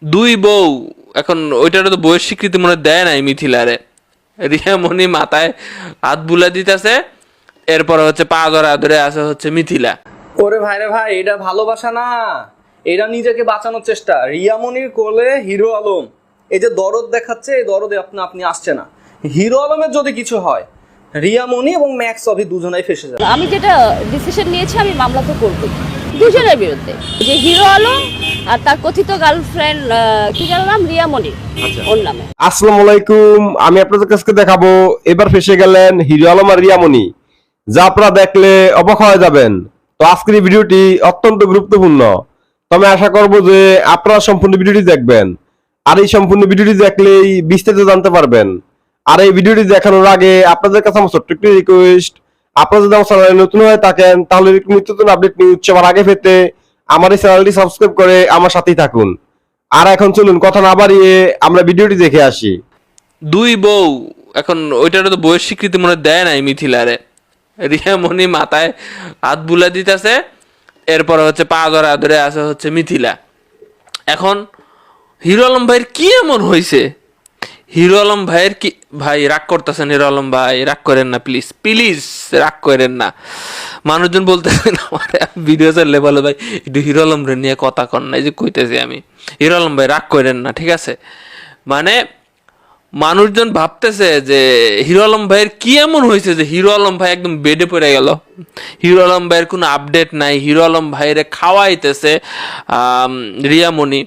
দুই বউ, এখন ওইটারও তো বউয়ের স্বীকৃতি মনে হয় দেয় নাই মিথিলারে। রিয়ামণি মাথায় হাত বুলা দিতেছে, এরপর হচ্ছে পা ধরে ধরে আছে হচ্ছে মিথিলা। ওরে ভাই রে ভাই, এটা ভালোবাসা না, এটা নিজেকে বাঁচানোর চেষ্টা। রিয়ামনির কোলে হিরো আলম, এই যে দরদ দেখাচ্ছে, এই দরদে আপনি আপনি আসছে না। হিরো আলমের যদি কিছু হয়, রিয়ামনি এবং ম্যাক্স অভি দুজনেই ফেসে যাবে। আমি যেটা ডিসিশন নিয়েছি, আমি মামলা তো করবই দুজনের বিরুদ্ধে, যে হিরো আলম আর তার কথিত গার্লফ্রেন্ড কি যেন নাম, রিয়ামণি ওর নামে। আসসালামু আলাইকুম, আমি আপনাদের কাছে দেখাবো এবার ফেসে গেলেন হিরো আলম আর রিয়ামণি, যা আপনারা দেখলে অবাক হয়ে যাবেন। তো আজকের এই ভিডিওটি অত্যন্ত গুরুত্বপূর্ণ, তো আমি আশা করব যে আপনারা সম্পূর্ণ ভিডিওটি দেখবেন, আর এই সম্পূর্ণ ভিডিওটি দেখলেই বিস্তারিত জানতে পারবেন। আর এই ভিডিওটি দেখানোর আগে আপনাদের কাছে আমার ছোট্ট একটি রিকোয়েস্ট, আপনারা যদি আমার চ্যানেলে নতুন হয়ে থাকেন তাহলে নিত্য নতুন আপডেট নিউজ সবার আগে পেতে আমার এই চ্যানেলটি সাবস্ক্রাইব করে আমার সাথেই থাকুন। আর এখন চলুন কথা না বাড়িয়ে আমরা ভিডিওটি দেখে আসি। দুই বউ, এখন ওইটারও তো বউয়ের স্বীকৃতি মনে হয় দেয় নাই মিথিলারে। রিয়ামণি মাথায় হাত বুলা দিতেছে, এরপর হচ্ছে পা ধরে ধরে আছে হচ্ছে মিথিলা। এখন হিরো আলম ভাইয়ের কি এমন হয়েছে? হিরো আলম ভাইয়ের কি, ভাই রাগ করতেছেন? হিরো আলম ভাই রাগ করেন না, প্লিজ প্লিজ রাগ করেন না। মানুষজন বলতেছেন আমার ভিডিও চাললে বলো ভাই একটু হিরো আলম রে নিয়ে কথা কন না, এই যে কইতেছি আমি। হিরো আলম ভাই রাগ করেন না, ঠিক আছে? মানে মানুষজন ভাবতেছে যে হিরো আলম ভাইয়ের কি এমন হয়েছে যে হিরো আলম ভাই একদম বেডে পড়ে গেল। হিরো আলম ভাইয়ের কোনো আপডেট নাই, হিরো আলম ভাইয়ের খাওয়াইতেছে রিয়ামণি।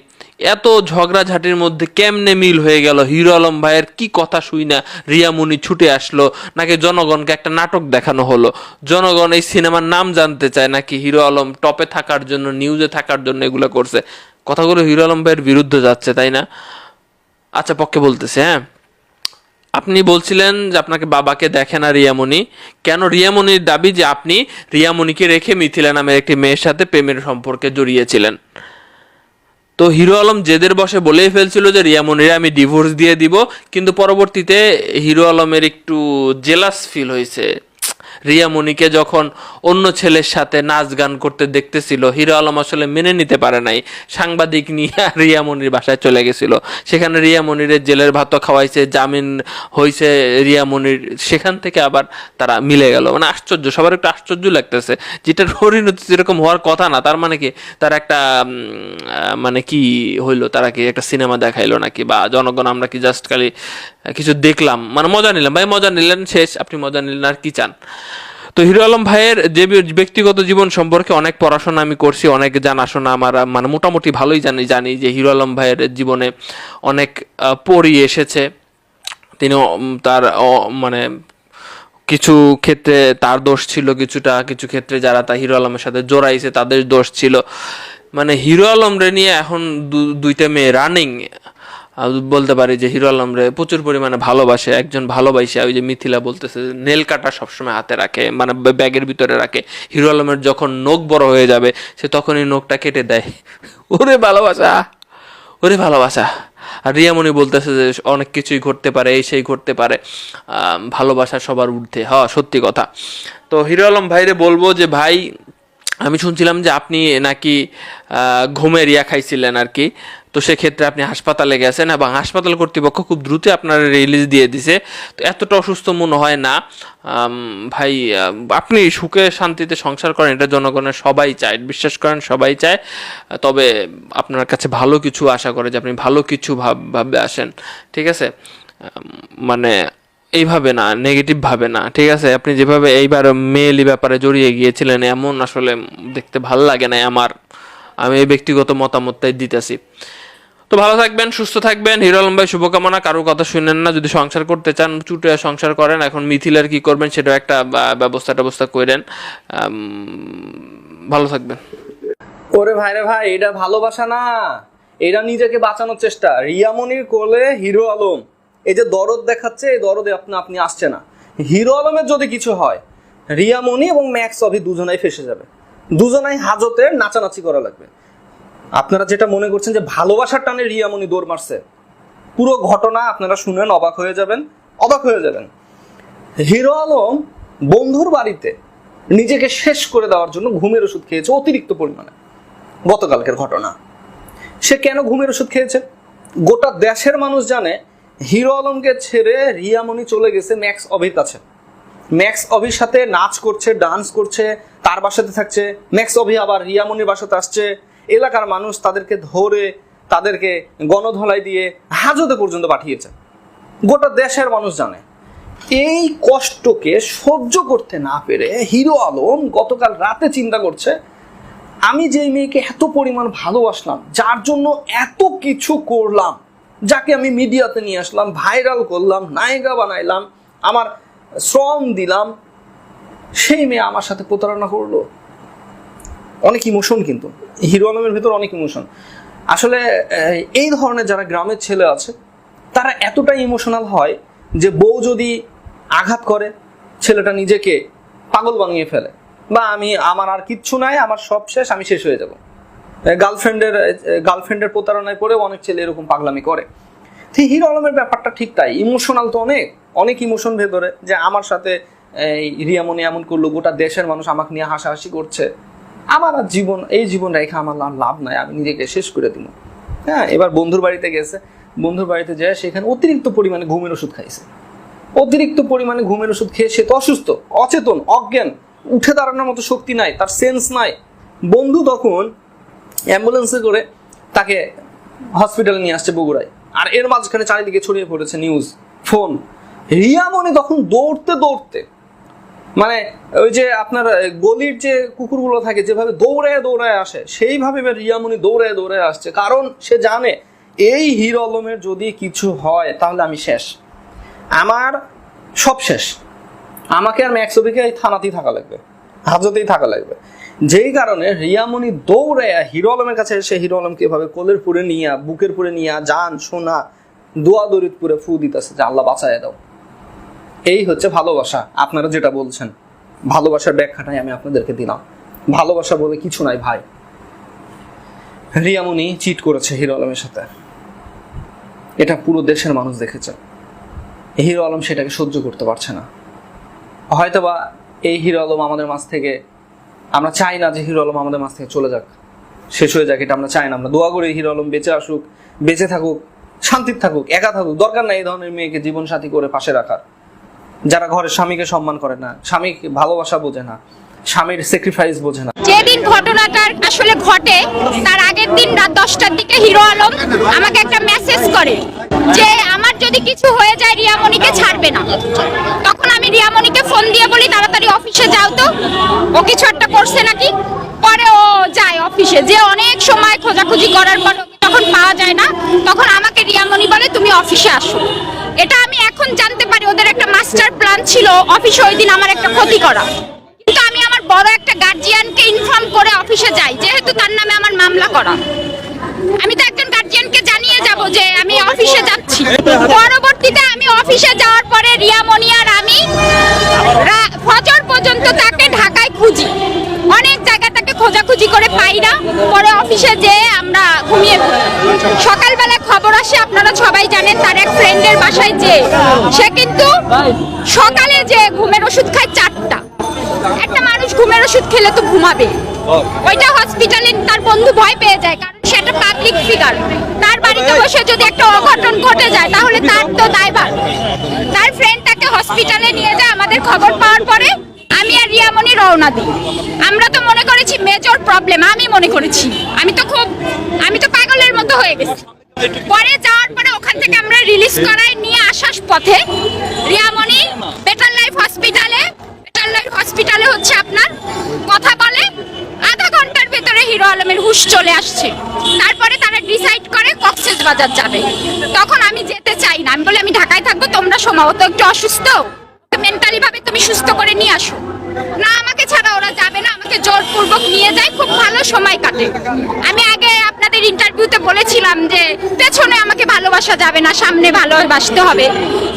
এত ঝগড়াঝাটির মধ্যে কেমনে মিল হয়ে গেল? হিরো আলম ভাইয়ের কি কথা শুই না রিয়ামণি ছুটে আসলো, নাকি জনগণকে একটা নাটক দেখানো হলো? জনগণ এই সিনেমার নাম জানতে চায়, নাকি হিরো আলম টপে থাকার জন্য, নিউজে থাকার জন্য এগুলো করছে? কথাগুলো হিরো আলম ভাইয়ের বিরুদ্ধে যাচ্ছে, তাই না? আচ্ছা, পক্ষে বলতেছে। হ্যাঁ, আপনি বলছিলেন যে আপনাকে বাবাকে দেখে না রিয়ামণি। কেন? রিয়ামণির দাবি যে আপনি রিয়ামণিকে রেখে মিথিলা নামের একটি মেয়ের সাথে প্রেমের সম্পর্কে জড়িয়েছিলেন। তো হিরো আলম জেদের বসে বলেই ফেলছিল যে রিয়ামণিরে আমি ডিভোর্স দিয়ে দিব, কিন্তু পরবর্তীতে হিরো আলমের একটু জেলাস ফিল হয়েছে। রিয়ামণিকে যখন অন্য ছেলের সাথে নাচ গান করতে দেখতেছিল, হিরো আলম আসলে মেনে নিতে পারে নাই। সাংবাদিক নিয়ে রিয়ামণির বাসায় চলে গেছিল, সেখানে রিয়ামণির জেলের ভাতও খাওয়াইছে, জামিন হয়েছে রিয়ামণির, সেখান থেকে আবার তারা মিলে গেল। মানে আশ্চর্য, সবার একটু আশ্চর্য লাগতেছে, যেটার পরিণতি যেরকম হওয়ার কথা না। তার মানে কি, তার একটা মানে কি হইলো, তারা কি একটা সিনেমা দেখাইলো নাকি, বা জনগণ আমরা কি জাস্ট খালি কিছু দেখলাম, মানে মজা নিলাম? ভাই মজা নিলেন, শেষ, আপনি মজা নিলেন, আর কি চান? তো হিরো আলম ভাইয়ের যে ব্যক্তিগত জীবন সম্পর্কে অনেক পড়াশোনা আমি করছি, অনেক জানাশোনা আমার, মানে মোটামুটি ভালোই জানি যে হিরো আলম ভাইয়ের জীবনে অনেক পরী এসেছে। তিনি তার মানে কিছু ক্ষেত্রে তার দোষ ছিল, কিছু ক্ষেত্রে যারা তা হিরো আলমের সাথে জড়াইছে তাদের দোষ ছিল। মানে হিরো আলম রে নিয়ে এখন দুইটা মেয়ে রানিং, বলতে পারি যে হিরো আলম রে প্রচুর পরিমাণে ভালোবাসে। একজন ভালোবাসে, ওই যে মিথিলা বলতেছে নেল কাটা সবসময় হাতে রাখে, মানে ব্যাগের ভিতরে রাখে। হিরো আলমের যখন নখ বড় হয়ে যাবে সে তখনই নখটা কেটে দেয়। ওরে ভালোবাসা, ওরে ভালোবাসা। আর রিয়ামণি বলতেছে যে অনেক কিছুই ঘটতে পারে, এই সেই ঘটতে পারে, ভালোবাসা সবার ঊর্ধ্বে। সত্যি কথা। তো হিরো আলম ভাইরে বলবো যে ভাই, আমি শুনছিলাম যে আপনি নাকি ঘুমের ইয়া খাইছিলেন আর কি। তো সেক্ষেত্রে আপনি হাসপাতালে গেছেন এবং হাসপাতাল কর্তৃপক্ষ খুব দ্রুত আপনার রিলিজ দিয়ে দিছে। তো এতটা অসুস্থ মনে হয় না ভাই। আপনি সুখে শান্তিতে সংসার করেন, এটা জনগণের সবাই চায়, বিশ্বাস করেন সবাই চায়। তবে আপনার কাছে ভালো কিছু আশা করে যে আপনি ভালো কিছু ভাবে আসেন, ঠিক আছে? মানে এইভাবে না, নেগেটিভ ভাবে না, ঠিক আছে? আপনি যেভাবে এইবার মেয়েলি ব্যাপারে জড়িয়ে গিয়েছিলেন, এমন আসলে দেখতে ভালো লাগে না আমার। আমি এই ব্যক্তিগত মতামতটাই দিতেছি। তো ভালো থাকবেন, সুস্থ থাকবেন। হিরো আলম ভাই শুভকামনা। কারোর কথা শুনেন না, যদি সংসার করতে চান চুটে সংসার করেন। এখন মিথিলার কি করবেন সেটাও একটা ব্যবস্থা করেন। ভালো থাকবেন। ওরে ভাই রে ভাই, এটা ভালোবাসা না, এটা নিজেকে বাঁচানোর চেষ্টা। রিয়ামনির কোলে হিরো আলম, এই যে দরদ দেখাচ্ছে, এই দরদে আপনি আপনি আসছে না। হিরো আলমের যদি কিছু হয়, রিয়ামনি এবং ম্যাক্স অভি দুজনাই ফেসে যাবে। দুজনাই হাজতে নাচানাচি করা লাগবে। আপনারা যেটা মনে করছেন যে ভালোবাসার টানে রিয়ামনি দৌড় মারছে, পুরো ঘটনা আপনারা শুনেন অবাক হয়ে যাবেন, অবাক হয়ে যাবেন। হিরো আলম বন্ধুর বাড়িতে নিজেকে শেষ করে দেওয়ার জন্য ঘুমের ওষুধ খেয়েছে অতিরিক্ত পরিমাণে, গতকালকের ঘটনা। সে কেন ঘুমের ওষুধ খেয়েছে? গোটা দেশের মানুষ জানে হিরো আলমকে ছেড়ে রিয়ামণি চলে গেছে ম্যাক্স অভির কাছে। ম্যাক্স অভির সাথে নাচ করছে, ডান্স করছে, তার বাসাতে থাকছে। ম্যাক্স অভি আবার রিয়ামণির বাসাতে আসছে। এলাকার মানুষ তাদেরকে ধরে তাদেরকে গণধলাই দিয়ে হাজতে পর্যন্ত পাঠিয়েছে। গোটা দেশের মানুষ জানে। এই কষ্টকে সহ্য করতে না পেরে হিরো আলম গতকাল রাতে চিন্তা করছে, আমি যেই মেয়েকে এত পরিমাণ ভালোবাসলাম, যার জন্য এত কিছু করলাম, যাকে আমি মিডিয়াতে নিয়ে আসলাম, ভাইরাল করলাম, নায়িকা বানাইলাম, আমার শ্রম দিলাম, সেই মেয়ে আমার সাথে প্রতারণা করলো। অনেক ইমোশন, কিন্তু হিরো আলমের ভেতর অনেক ইমোশন। আসলে এই ধরনের যারা গ্রামের ছেলে আছে তারা এতটাই ইমোশনাল হয় যে বউ যদি আঘাত করে ছেলেটা নিজেকে পাগল বানিয়ে ফেলে, বা আমার আর কিচ্ছু নাই, আমার সব শেষ, আমি শেষ হয়ে যাব। গার্লফ্রেন্ডের প্রতারণায় পড়েও অনেক ছেলে এরকম পাগলামি করে। ঠিক হিরো আলমের ব্যাপারটা ঠিক তাই, ইমোশনাল তো অনেক ইমোশন ভেতরে, যে আমার সাথে রিয়ামণি এমন করলো, গোটা দেশের মানুষ আমাকে নিয়ে হাসাহাসি করছে, আমার আর এই জীবন রেখে আমার লাভ নাই, আমি নিজেকে শেষ করে দিব। হ্যাঁ, এবার বন্ধুর বাড়িতে গেছে, বন্ধুর বাড়িতে যায় সেখানে অতিরিক্ত পরিমাণে ঘুমের ওষুধ খাইছে। অতিরিক্ত পরিমাণে ঘুমের ওষুধ খেয়ে সে তো অসুস্থ, অচেতন, অজ্ঞান, উঠে দাঁড়ানোর মতো শক্তি নাই, তার সেন্স নাই। বন্ধু তখন অ্যাম্বুলেন্সে করে তাকে হসপিটালে নিয়ে আসছে বগুড়ায়। আর এর মাঝখানে চারিদিকে ছড়িয়ে পড়েছে নিউজ, ফোন। রিয়ামণি তখন দৌড়তে দৌড়তে, মানে ওই যে আপনার গলির যে কুকুরগুলো থাকে যেভাবে দৌড়ায় আসে, সেইভাবে রিয়ামণি দৌড়ায় আসছে। কারণ সে জানে এই হিরো আলমের যদি কিছু হয় তাহলে আমি শেষ, আমার সব শেষ, আমাকে আর ম্যাক্স অভিকে থানাতেই থাকা লাগবে, হাজতেই থাকা লাগবে। যেই কারণে রিয়ামণি দৌড়ায় হিরো আলমের কাছে এসে হিরো আলমকে এভাবে কোলের পুরে নিয়ে, বুকের পুরে নিয়ে, জান সোনা দোয়া দরিদ পুরে ফু দিতেছে যে আল্লাহ বাঁচায় দাও। এই হচ্ছে ভালোবাসা। আপনারা যেটা বলছেন, ভালোবাসার ব্যাখ্যাটাই আমি আপনাদেরকে দিলাম। ভালোবাসা বলে কিছু নাই ভাই। রিয়ামণি চিট করেছে হিরো আলমের সাথে, এটা পুরো দেশের মানুষ দেখেছে। হিরো আলম সেটাকে সহ্য করতে পারছে না। হয়তোবা এই হিরো আলম আমাদের মাঝ থেকে, আমরা চাই না যে হিরো আলম আমাদের মাঝ থেকে চলে যাক, শেষ হয়ে যাক, এটা আমরা চাই না। আমরা দোয়া করি হিরো আলম বেঁচে আসুক, বেঁচে থাকুক, শান্তিতে থাকুক, একা থাকুক। দরকার নাই এই ধরনের মেয়েকে জীবন সাথী করে পাশে রাখার, যারা ঘরের স্বামীকে সম্মান করে না, স্বামীর ভালোবাসা বোঝে না, স্বামীর স্যাক্রিফাইস বোঝে না। যেদিন ঘটনাটা আসলে ঘটে তার আগের দিন রাত 10টার দিকে হিরো আলম আমাকে একটা মেসেজ করে যে আমার যদি কিছু হয়ে যায় রিয়ামণিকে ছাড়বে না। তখন আমি রিয়ামণিকে ফোন দিয়ে বলি তাড়াতাড়ি অফিসে যাও তো, ও কিছু একটা করছে নাকি। পরে ও যায় অফিসে, যে অনেক সময় খোঁজাখুঁজি করার পর যখন পাওয়া যায় না, তখন আমাকে রিয়ামণি বলে তুমি অফিসে আসো। এটা আমি এখন জানতে পারি ওদের একটা মাস্টার প্ল্যান ছিল অফিসে ওই দিন আমার একটা ক্ষতি করা। কিন্তু আমি আমার বড় একটা গার্জিয়ানকে ইনফর্ম করে অফিসে যাই, যেহেতু তার নামে আমার মামলা করা। আমি তো একজন গার্জিয়ানকে জানিয়ে যাব যে আমি অফিসে যাচ্ছি। পরবর্তীতে আমি অফিসে যাওয়ার পরে রিয়ামণি আর আমি ফজর পর্যন্ত তাকে ঢাকায় খুঁজি, অনেক জায়গায় তাকে খোঁজাখুঁজি করে পাই না। পরে অফিসে যেয়ে আমরা ঘুমিয়ে পড়ি। সকালবেলা খবর আসে, আপনারা সবাই জানেন, তার এক ফ্রেন্ডের বাসায় যে সে কিন্তু সকালে যে ঘুমের ওষুধ খায় 4টা। একটা মানুষ ঘুমের ওষুধ খেলে তো ঘুমাবে, ওইটা হসপিটালে তার বন্ধু ভয় পেয়ে যায়, কারণ সে একটা পাবলিক ফিগার। তার বাড়িতে বসে যদি একটা অঘটন ঘটে যায় তাহলে তার তো দায়ভার। তার ফ্রেন্ড তাকে হসপিটালে নিয়ে যায়। আমাদের খবর পাওয়ার পরে আমি আর রিয়ামণি রওনা দিই। আমরা তো মনে করেছি মেজর প্রবলেম, আমি মনে করেছি, আমি তো পাগলের মতো হয়ে গেছি। পরে যাওয়ার পরে ওখান থেকে আমরা রিলিজ করাই নিয়ে আসার পথে রিয়ামণি বেটার লাইফ হসপিটালে হচ্ছে আপনার কথা বলে, আধা ঘন্টার ভেতরে হিরো আলমের হুঁশ চলে আসছে। তারপরে তারা ডিসাইড করে কক্সবাজার যাবে। তখন আমি যেতে চাই না, আমি বলি আমি ঢাকায় থাকবো, তোমরা সম্ভবত একটু অসুস্থ, মেন্টালি ভাবে তুমি সুস্থ করে নিয়ে আসো। না, আমাকে ছাড়া ওরা যাবে না, আমাকে জোরপূর্বক নিয়ে যায়, খুব ভালো সময় কাটে। আমি আগে আপনাদের ইন্টারভিউতে বলেছিলাম যে পেছনে আমাকে ভালোবাসা যাবে না, সামনে ভালোবাসতে হবে।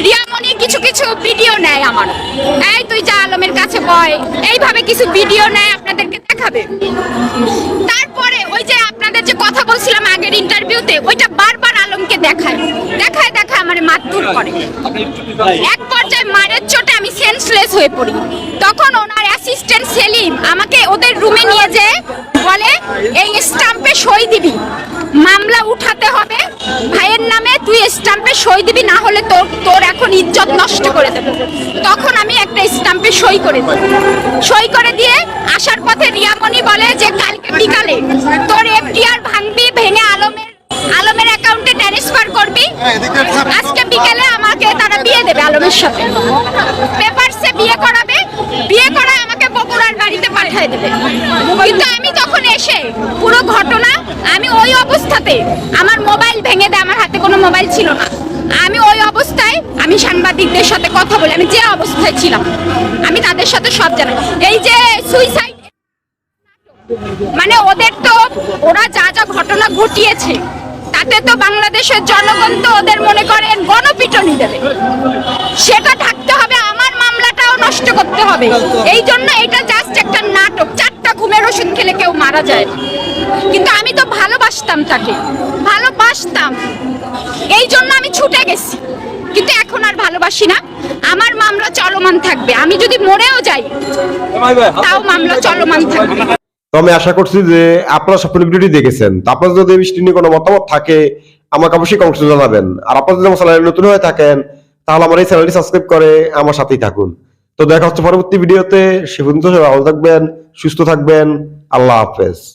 রিয়ামণি কিছু কিছু ভিডিও নেয় আমার, এই তুই যা আলমের কাছে বয়, এইভাবে কিছু ভিডিও নেয়, আপনাদেরকে দেখাবে। তারপরে ওই যে আপনাদের যে কথা বলছিলাম আগের ইন্টারভিউতে, ওইটা বারবার আলমকে দেখায় আমার মারধর করে। এক পর্যায়ে মারের চোটে আমি সেন্সলেস হয়ে পড়ি। তখন ওনার অ্যাসিস্ট্যান্ট সেলিম আমাকে ওদের রুমে নিয়ে যে বলে এই স্টাম্পে সই দিবি, মামলা উঠাতে হবে ভাইয়ের নামে, তুই স্টাম্পে সই দিবি, না হলে তোর এখন ইজ্জত নষ্ট করে দেবো। তখন আমি একটা স্টাম্পে সই করে দিই। সই করে দিয়ে আসার পথে রিয়ামণি বলে যে কালকে বিকালে তোর এফডিআর ভাঙবি, ভেঙে আলমের অ্যাকাউন্টে ট্রান্সফার করবি, আজকে বিকেলে আমাকে তারা বিয়ে দেবে আলমের সাথে, পেপারসে বিয়ে করাবে, বিয়ে করায় আমাকে বগুড়ার বাড়িতে পাঠিয়ে দেবে। কিন্তু আমি তখন এসে পুরো ঘটনা আমি ওই অবস্থাতে আমার মোবাইল ভেঙে দেয়, আমার হাতে কোনো মোবাইল ছিল না, আমি ওই অবস্থায় আমি সাংবাদিকদের সাথে কথা বলি, আমি যে অবস্থায় ছিলাম আমি তাদের সাথে সব জানাই। এই যে সুইসাইড মানে ওদের তো ওরা যা যা ঘটনা ঘটিয়েছে তাতে তো বাংলাদেশের জনগণ তো ওদের মনে করেন গণপিটুনি দেবে, সেটা থাকতে হবে, আমার মামলাটাও নষ্ট করতে হবে। এই জন্য এটা জাস্ট একটা নাটক, 4টা ঘুমের ওষুধ খেলে কেউ মারা যায় না। কিন্তু আমি তো ভালোবাসতাম তাকে, ভালোবাসতাম, এই জন্য আমি ছুটে গেছি। কিন্তু এখন আর ভালোবাসি না, আমার মামলা চলমান থাকবে, আমি যদি মরেও যাই তাও মামলা চলমান থাকবে। তো আমি আশা করছি যে আপনারা সম্পূর্ণ ভিডিওটি দেখেছেন। তো আপনাদের যদি এই বিষয়টি নিয়ে কোনো মতামত থাকে আমাকে অবশ্যই কমেন্টে জানাবেন। আর আপনারা যদি আমার চ্যানেলে নতুন হয়ে থাকেন তাহলে আমার এই চ্যানেলটি সাবস্ক্রাইব করে আমার সাথেই থাকুন। তো দেখা হচ্ছে পরবর্তী ভিডিওতে। সে পর্যন্ত সবাই ভালো থাকবেন, সুস্থ থাকবেন। আল্লাহ হাফেজ।